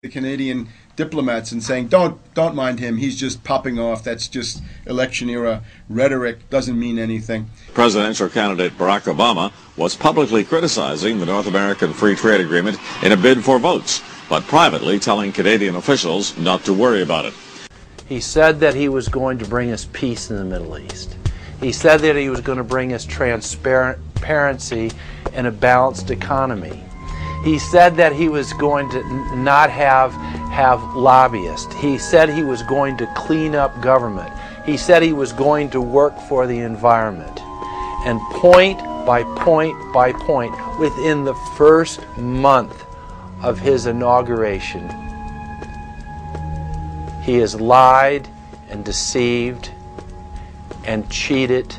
the Canadian diplomats and saying, don't mind him, he's just popping off, that's just election era rhetoric, doesn't mean anything. Presidential candidate Barack Obama was publicly criticizing the North American Free Trade Agreement in a bid for votes, but privately telling Canadian officials not to worry about it. He said that he was going to bring us peace in the Middle East. He said that he was going to bring us transparency and a balanced economy. He said that he was going to not have lobbyists. He said he was going to clean up government. He said he was going to work for the environment. And point by point by point, within the first month of his inauguration, he has lied and deceived and cheated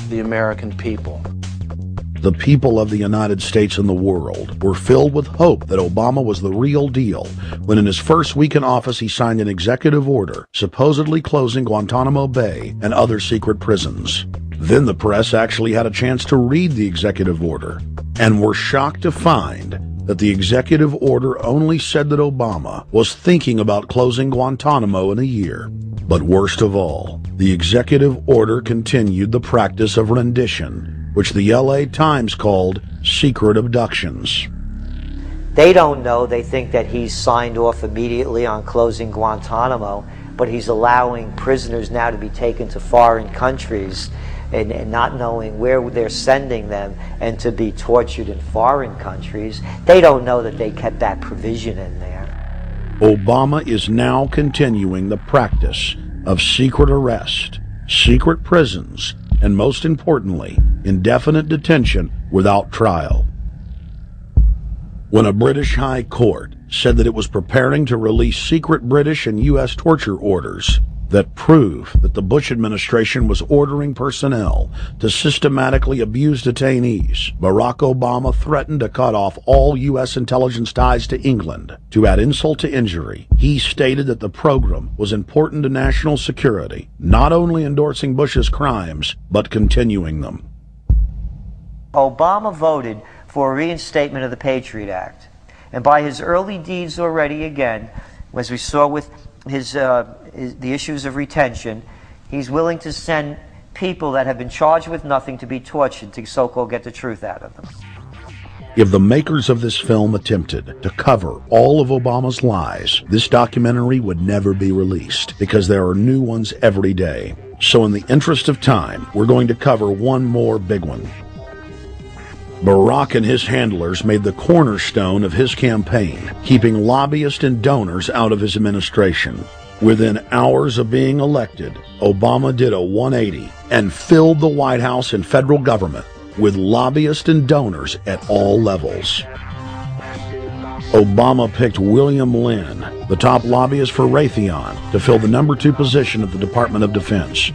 the American people. The people of the United States and the world were filled with hope that Obama was the real deal when in his first week in office he signed an executive order supposedly closing Guantanamo Bay and other secret prisons. Then the press actually had a chance to read the executive order and were shocked to find that the executive order only said that Obama was thinking about closing Guantanamo in a year. But worst of all, the executive order continued the practice of rendition, which the LA Times called secret abductions. They don't know. They think that he's signed off immediately on closing Guantanamo, but he's allowing prisoners now to be taken to foreign countries and not knowing where they're sending them and to be tortured in foreign countries. They don't know that they kept that provision in there. Obama is now continuing the practice of secret arrest, secret prisons, and most importantly, indefinite detention without trial. When a British High Court said that it was preparing to release secret British and U.S. torture orders that prove that the Bush administration was ordering personnel to systematically abuse detainees, Barack Obama threatened to cut off all U.S. intelligence ties to England. To add insult to injury, he stated that the program was important to national security, not only endorsing Bush's crimes, but continuing them. Obama voted for a reinstatement of the Patriot Act. And by his early deeds already, again, as we saw with the issues of retention, he's willing to send people that have been charged with nothing to be tortured to so-called get the truth out of them. If the makers of this film attempted to cover all of Obama's lies, this documentary would never be released because there are new ones every day. So in the interest of time, we're going to cover one more big one. Barack and his handlers made the cornerstone of his campaign, keeping lobbyists and donors out of his administration. Within hours of being elected, Obama did a 180 and filled the White House and federal government with lobbyists and donors at all levels. Obama picked William Lynn, the top lobbyist for Raytheon, to fill the number 2 position at the Department of Defense.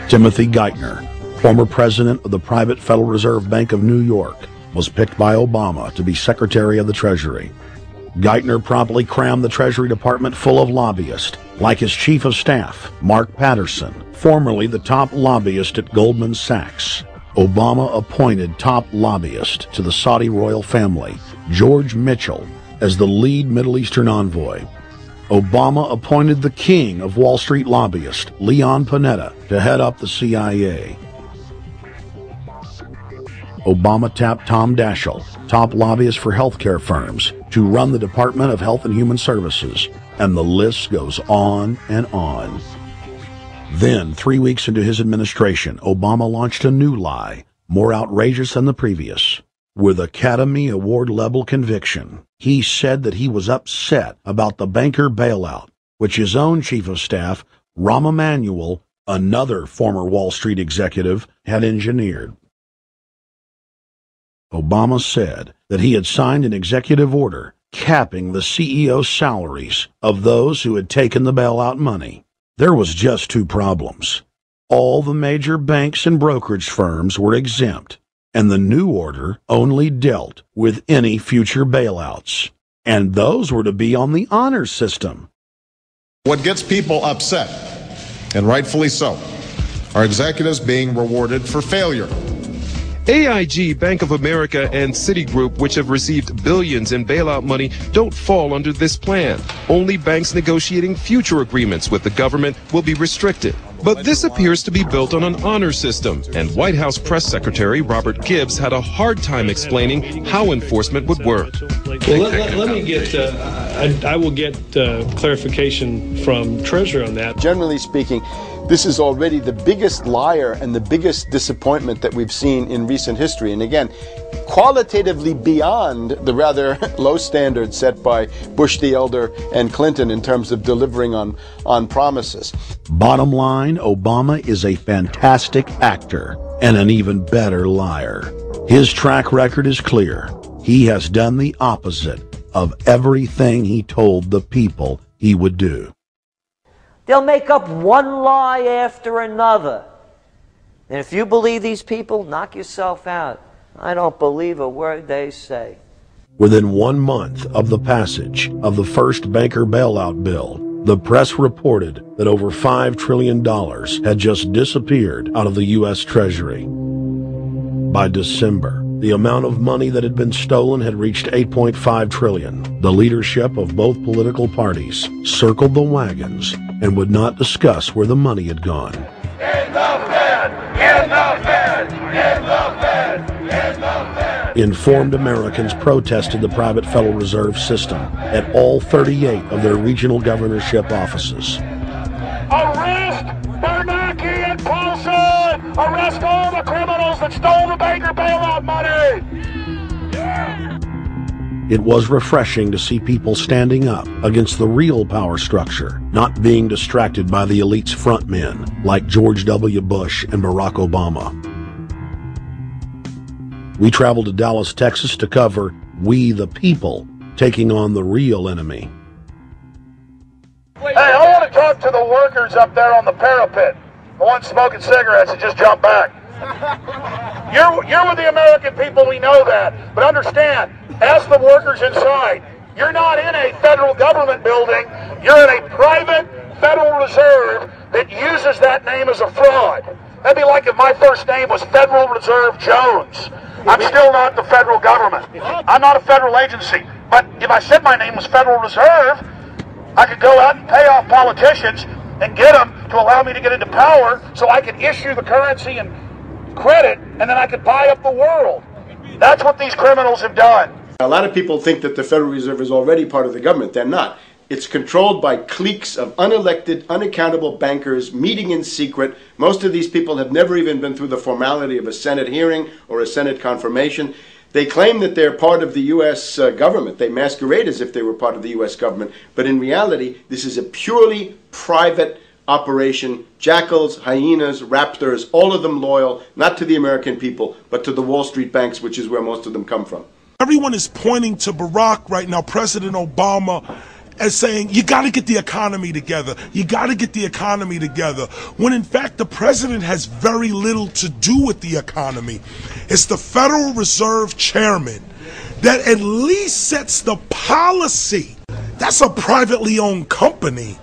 Timothy Geithner, former president of the private Federal Reserve Bank of New York, was picked by Obama to be Secretary of the Treasury. Geithner promptly crammed the Treasury Department full of lobbyists, like his Chief of Staff, Mark Patterson, formerly the top lobbyist at Goldman Sachs. Obama appointed top lobbyist to the Saudi royal family, George Mitchell, as the lead Middle Eastern envoy. Obama appointed the king of Wall Street lobbyists, Leon Panetta, to head up the CIA. Obama tapped Tom Daschle, top lobbyist for healthcare firms, to run the Department of Health and Human Services, and the list goes on and on. Then, 3 weeks into his administration, Obama launched a new lie, more outrageous than the previous. With Academy Award-level conviction, he said that he was upset about the banker bailout, which his own Chief of Staff, Rahm Emanuel, another former Wall Street executive, had engineered. Obama said that he had signed an executive order capping the CEO's salaries of those who had taken the bailout money. There was just 2 problems. All the major banks and brokerage firms were exempt, and the new order only dealt with any future bailouts. And those were to be on the honor system. What gets people upset, and rightfully so, are executives being rewarded for failure. AIG, Bank of America, and Citigroup, which have received billions in bailout money, don't fall under this plan. Only banks negotiating future agreements with the government will be restricted. But this appears to be built on an honor system, and White House Press Secretary Robert Gibbs had a hard time explaining how enforcement would work. Well, let me get, I will get clarification from Treasury on that. Generally speaking, this is already the biggest liar and the biggest disappointment that we've seen in recent history. And again, qualitatively beyond the rather low standards set by Bush the Elder and Clinton in terms of delivering on promises. Bottom line, Obama is a fantastic actor and an even better liar. His track record is clear. He has done the opposite of everything he told the people he would do. They'll make up one lie after another. And if you believe these people, knock yourself out. I don't believe a word they say. Within 1 month of the passage of the first banker bailout bill, the press reported that over $5 trillion had just disappeared out of the U.S. Treasury. By December, the amount of money that had been stolen had reached $8.5 trillion. The leadership of both political parties circled the wagons and would not discuss where the money had gone. In the Fed! In the Fed! In the Fed! In the Fed! Informed Americans protested the private Federal Reserve System at all 38 of their regional governorship offices. Arrest Bernanke and Paulson! Arrest all the criminals that stole the banker bailout money! It was refreshing to see people standing up against the real power structure, not being distracted by the elite's frontmen like George W. Bush and Barack Obama. We traveled to Dallas, Texas to cover We the People taking on the real enemy. Hey, I want to talk to the workers up there on the parapet. The ones smoking cigarettes and just jump back. You're with the American people, we know that. But understand, as the workers inside, you're not in a federal government building, you're in a private Federal Reserve that uses that name as a fraud. That'd be like if my first name was Federal Reserve Jones. I'm still not the federal government. I'm not a federal agency. But if I said my name was Federal Reserve, I could go out and pay off politicians and get them to allow me to get into power so I could issue the currency and credit, and then I could buy up the world. That's what these criminals have done. A lot of people think that the Federal Reserve is already part of the government. They're not. It's controlled by cliques of unelected, unaccountable bankers meeting in secret. Most of these people have never even been through the formality of a Senate hearing or a Senate confirmation. They claim that they're part of the U.S. government. They masquerade as if they were part of the U.S. government. But in reality, this is a purely private operation. Jackals, hyenas, raptors, all of them loyal, not to the American people, but to the Wall Street banks, which is where most of them come from. Everyone is pointing to Barack right now, President Obama, as saying, you got to get the economy together. You got to get the economy together. When in fact, the president has very little to do with the economy. It's the Federal Reserve chairman that at least sets the policy. That's a privately owned company,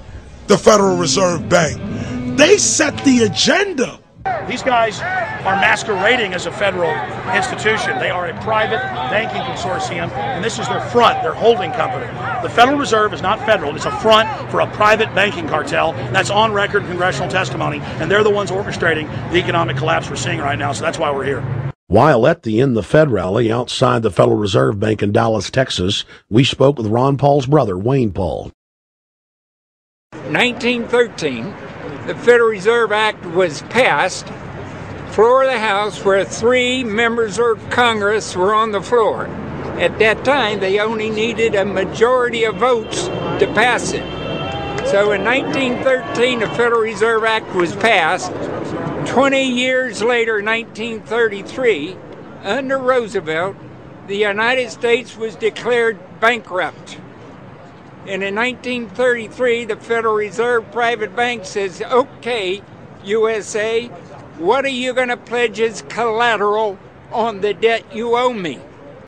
the Federal Reserve Bank. They set the agenda. These guys are masquerading as a federal institution. They are a private banking consortium, and this is their front, their holding company. The Federal Reserve is not federal. It's a front for a private banking cartel. That's on record in congressional testimony, and they're the ones orchestrating the economic collapse we're seeing right now, so that's why we're here. While at the In the Fed rally outside the Federal Reserve Bank in Dallas, Texas, we spoke with Ron Paul's brother, Wayne Paul. 1913, the Federal Reserve Act was passed, floor of the House, where 3 members of Congress were on the floor. At that time, they only needed a majority of votes to pass it. So in 1913, the Federal Reserve Act was passed. 20 years later, 1933, under Roosevelt, the United States was declared bankrupt. And in 1933, the Federal Reserve private bank says, okay, USA, what are you going to pledge as collateral on the debt you owe me?